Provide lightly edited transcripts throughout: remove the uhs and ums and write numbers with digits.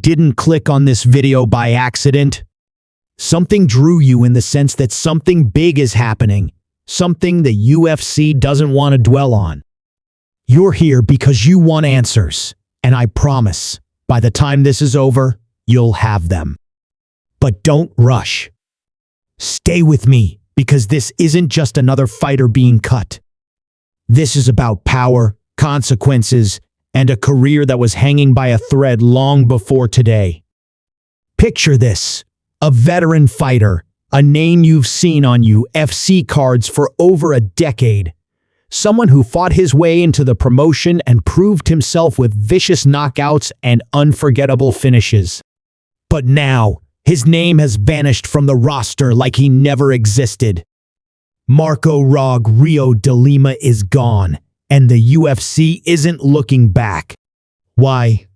didn't click on this video by accident. Something drew you in the sense that something big is happening, something the UFC doesn't want to dwell on. You're here because you want answers, and I promise, by the time this is over, you'll have them. But don't rush. Stay with me, because this isn't just another fighter being cut. This is about power, consequences, and a career that was hanging by a thread long before today. Picture this, a veteran fighter, a name you've seen on UFC cards for over a decade. Someone who fought his way into the promotion and proved himself with vicious knockouts and unforgettable finishes. But now, his name has vanished from the roster like he never existed. Marco Rog Rio de Lima is gone, and the UFC isn't looking back. Why?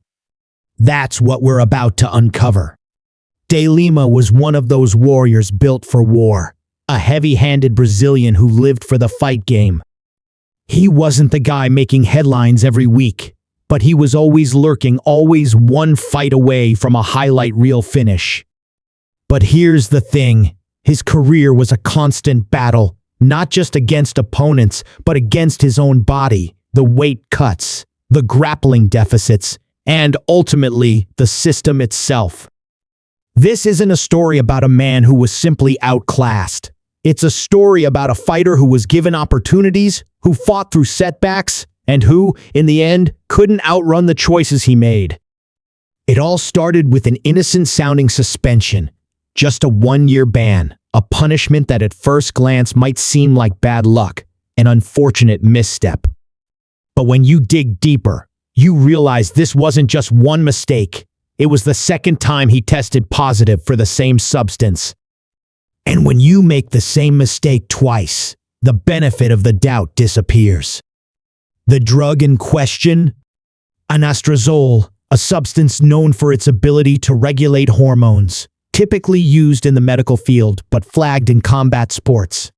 That's what we're about to uncover. De Lima was one of those warriors built for war, a heavy-handed Brazilian who lived for the fight game. He wasn't the guy making headlines every week, but he was always lurking, always one fight away from a highlight reel finish. But here's the thing, his career was a constant battle, not just against opponents, but against his own body, the weight cuts, the grappling deficits, and ultimately the system itself. This isn't a story about a man who was simply outclassed. It's a story about a fighter who was given opportunities, who fought through setbacks, and who, in the end, couldn't outrun the choices he made. It all started with an innocent-sounding suspension, just a one-year ban, a punishment that at first glance might seem like bad luck, an unfortunate misstep. But when you dig deeper, you realize this wasn't just one mistake. It was the second time he tested positive for the same substance. And when you make the same mistake twice, the benefit of the doubt disappears. The drug in question? Anastrozole, a substance known for its ability to regulate hormones, typically used in the medical field but flagged in combat sports.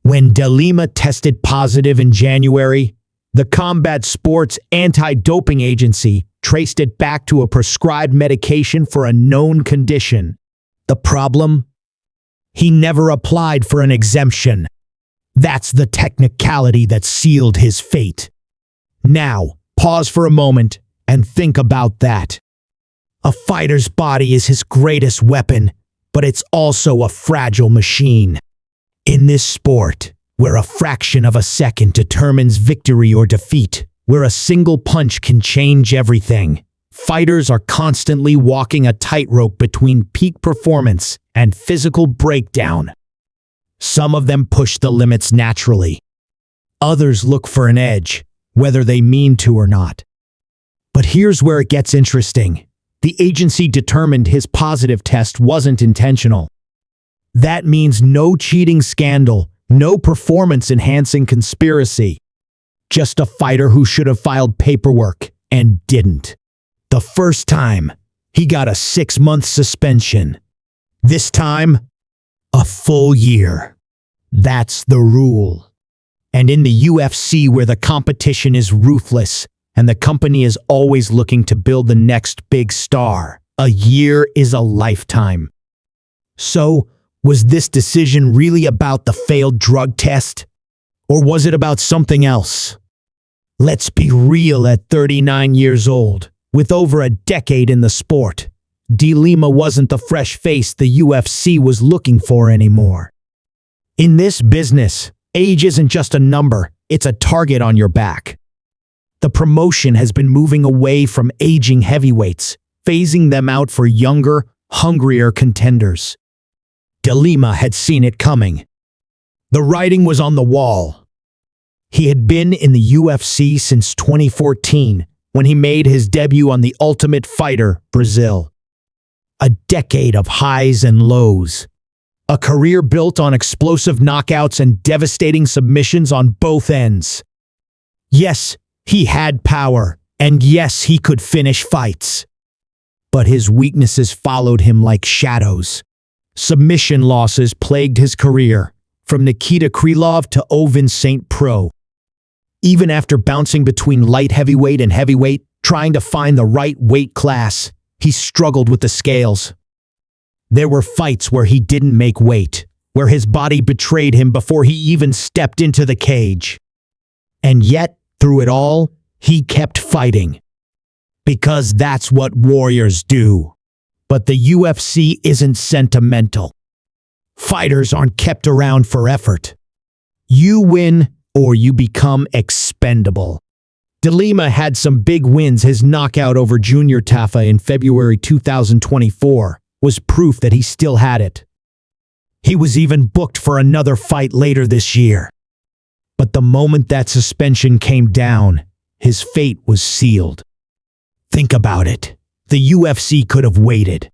When De Lima tested positive in January, the Combat Sports Anti-Doping Agency traced it back to a prescribed medication for a known condition. The problem? He never applied for an exemption. That's the technicality that sealed his fate. Now, pause for a moment and think about that. A fighter's body is his greatest weapon, but it's also a fragile machine. In this sport, where a fraction of a second determines victory or defeat, where a single punch can change everything, fighters are constantly walking a tightrope between peak performance and physical breakdown. Some of them push the limits naturally. Others look for an edge, whether they mean to or not. But here's where it gets interesting. The agency determined his positive test wasn't intentional. That means no cheating scandal, no performance-enhancing conspiracy. Just a fighter who should have filed paperwork and didn't. The first time, he got a 6-month suspension. This time, a full year. That's the rule. And in the UFC, where the competition is ruthless and the company is always looking to build the next big star, a year is a lifetime. So, was this decision really about the failed drug test? Or was it about something else? Let's be real, at 39 years old, with over a decade in the sport, De Lima wasn't the fresh face the UFC was looking for anymore. In this business, age isn't just a number, it's a target on your back. The promotion has been moving away from aging heavyweights, phasing them out for younger, hungrier contenders. De Lima had seen it coming. The writing was on the wall. He had been in the UFC since 2014, when he made his debut on The Ultimate Fighter, Brazil. A decade of highs and lows. A career built on explosive knockouts and devastating submissions on both ends. Yes, he had power, and yes, he could finish fights. But his weaknesses followed him like shadows. Submission losses plagued his career, from Nikita Krylov to Ovin St. Pro. Even after bouncing between light heavyweight and heavyweight, trying to find the right weight class, he struggled with the scales. There were fights where he didn't make weight, where his body betrayed him before he even stepped into the cage. And yet, through it all, he kept fighting. Because that's what warriors do. But the UFC isn't sentimental. Fighters aren't kept around for effort. You win or you become expendable. De Lima had some big wins. His knockout over Junior Tafa in February 2024 was proof that he still had it. He was even booked for another fight later this year. But the moment that suspension came down, his fate was sealed. Think about it. The UFC could have waited.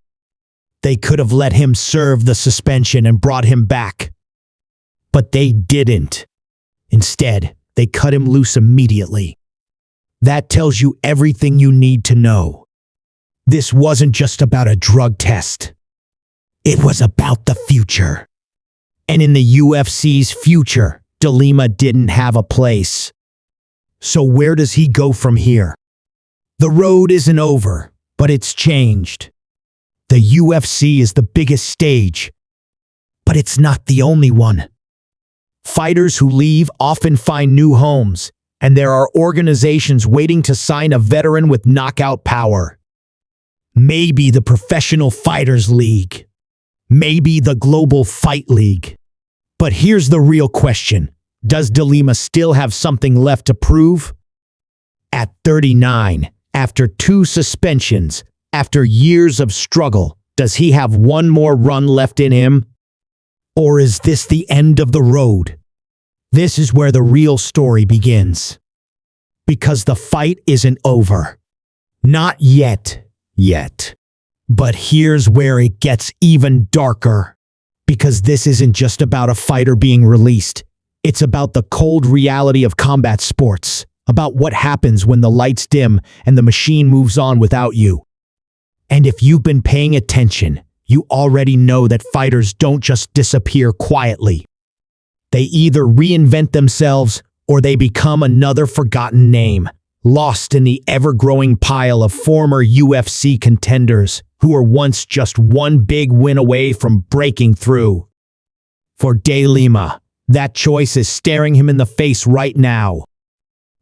They could have let him serve the suspension and brought him back. But they didn't. Instead, they cut him loose immediately. That tells you everything you need to know. This wasn't just about a drug test. It was about the future. And in the UFC's future, De Lima didn't have a place. So where does he go from here? The road isn't over, but it's changed. The UFC is the biggest stage, but it's not the only one. Fighters who leave often find new homes, and there are organizations waiting to sign a veteran with knockout power. Maybe the Professional Fighters League. Maybe the Global Fight League. But here's the real question. Does De Lima still have something left to prove? At 39, after 2 suspensions, after years of struggle, does he have one more run left in him? Or is this the end of the road? This is where the real story begins. Because the fight isn't over. Not yet. But here's where it gets even darker. Because this isn't just about a fighter being released. It's about the cold reality of combat sports. About what happens when the lights dim and the machine moves on without you. And if you've been paying attention, you already know that fighters don't just disappear quietly. They either reinvent themselves or they become another forgotten name, lost in the ever-growing pile of former UFC contenders who were once just one big win away from breaking through. For De Lima, that choice is staring him in the face right now.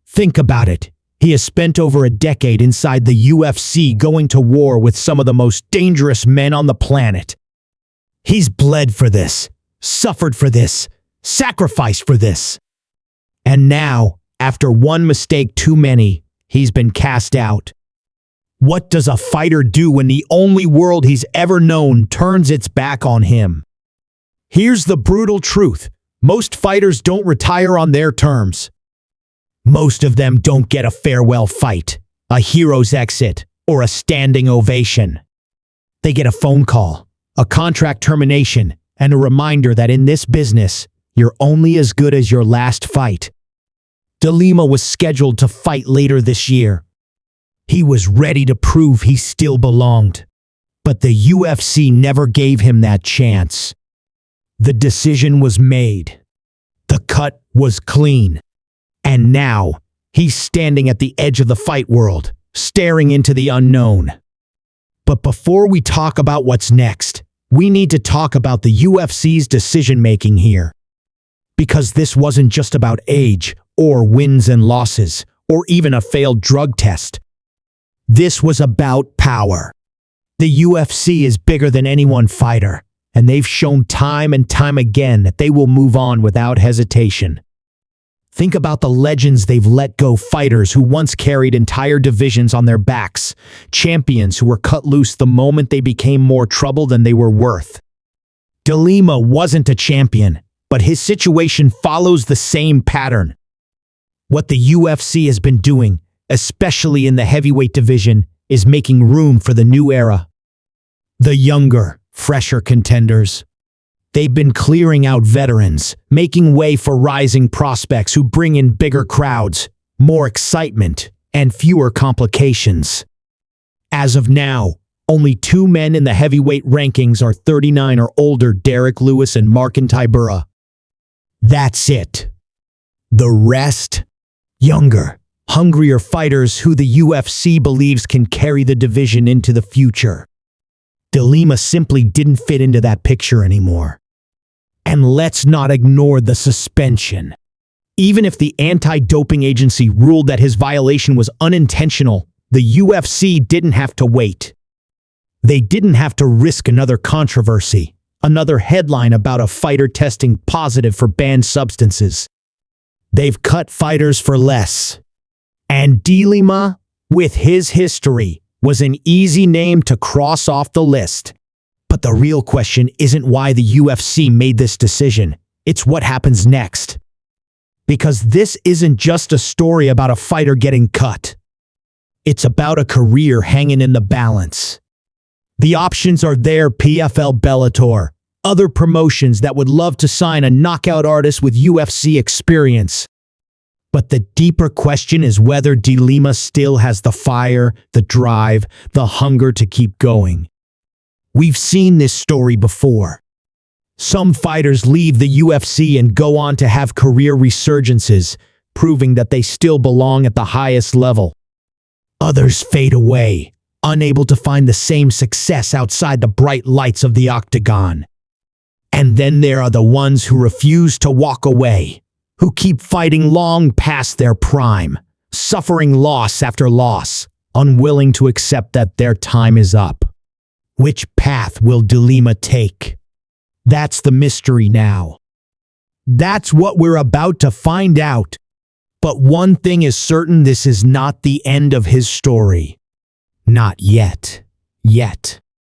Think about it. He has spent over a decade inside the UFC going to war with some of the most dangerous men on the planet. He's bled for this, suffered for this, sacrificed for this. And now, after one mistake too many, he's been cast out. What does a fighter do when the only world he's ever known turns its back on him? Here's the brutal truth. Most fighters don't retire on their terms. Most of them don't get a farewell fight, a hero's exit, or a standing ovation. They get a phone call, a contract termination, and a reminder that in this business, you're only as good as your last fight. De Lima was scheduled to fight later this year. He was ready to prove he still belonged. But the UFC never gave him that chance. The decision was made. The cut was clean. And now, he's standing at the edge of the fight world, staring into the unknown. But before we talk about what's next, we need to talk about the UFC's decision-making here. Because this wasn't just about age, or wins and losses, or even a failed drug test. This was about power. The UFC is bigger than any one fighter, and they've shown time and time again that they will move on without hesitation. Think about the legends they've let go, fighters who once carried entire divisions on their backs, champions who were cut loose the moment they became more trouble than they were worth. De Lima wasn't a champion, but his situation follows the same pattern. What the UFC has been doing, especially in the heavyweight division, is making room for the new era. The younger, fresher contenders. They've been clearing out veterans, making way for rising prospects who bring in bigger crowds, more excitement, and fewer complications. As of now, only 2 men in the heavyweight rankings are 39 or older: Derek Lewis and Marcin Tybura. That's it. The rest? Younger, hungrier fighters who the UFC believes can carry the division into the future. De Lima simply didn't fit into that picture anymore. And let's not ignore the suspension. Even if the anti-doping agency ruled that his violation was unintentional, the UFC didn't have to wait. They didn't have to risk another controversy, another headline about a fighter testing positive for banned substances. They've cut fighters for less. And De Lima, with his history, was an easy name to cross off the list. But the real question isn't why the UFC made this decision. It's what happens next. Because this isn't just a story about a fighter getting cut. It's about a career hanging in the balance. The options are there: PFL, Bellator, other promotions that would love to sign a knockout artist with UFC experience. But the deeper question is whether De Lima still has the fire, the drive, the hunger to keep going. We've seen this story before. Some fighters leave the UFC and go on to have career resurgences, proving that they still belong at the highest level. Others fade away, unable to find the same success outside the bright lights of the octagon. And then there are the ones who refuse to walk away, who keep fighting long past their prime, suffering loss after loss, unwilling to accept that their time is up. Which path will De Lima take? That's the mystery now. That's what we're about to find out. But one thing is certain: this is not the end of his story. Not yet. Yet.